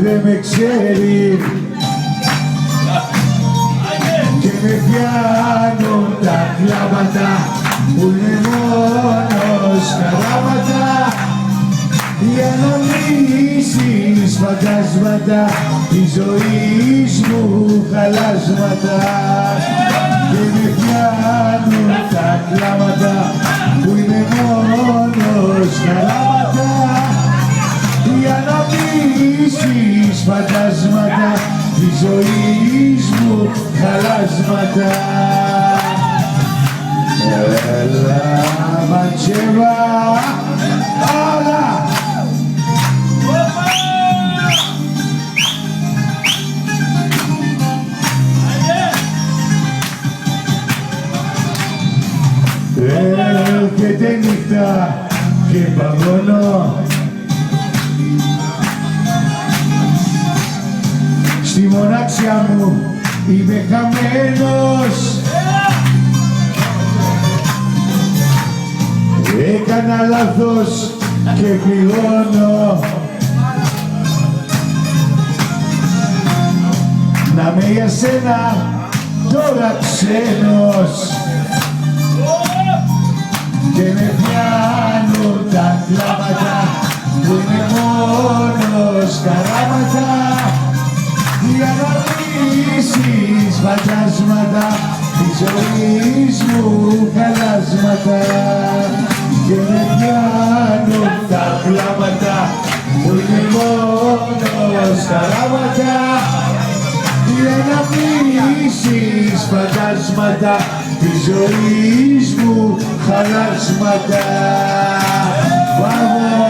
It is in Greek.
δεν με ξέρει και με πιάνουν τα κλάματα που είναι μόνος χαράματα. Για να λύσεις φαντάσματα της ζωής μου χαλάσματα και με πιάνουν τα κλάματα που είναι μόνος χαράματα. Για να λύσεις φαντάσματα της ζωής μου χαλάσματα. Έλα μαντζεύα, όλα! Έρχεται νύχτα και παγώνω στη μοναξιά μου, είμαι χαμένος. Έκανα λάθος και πληρώνω να με για σένα τώρα ξένος και με πιάνουν τα κλάματα που είναι μόνος καράματα. Για να λύσεις φαντάσματα της ζωής μου χαλάσματα και με πιάνουν τα κλάματα που είναι μόνος καράματα. Για να λύσεις φαντάσματα της ζωής μου χαλάσματα. Μπράβο!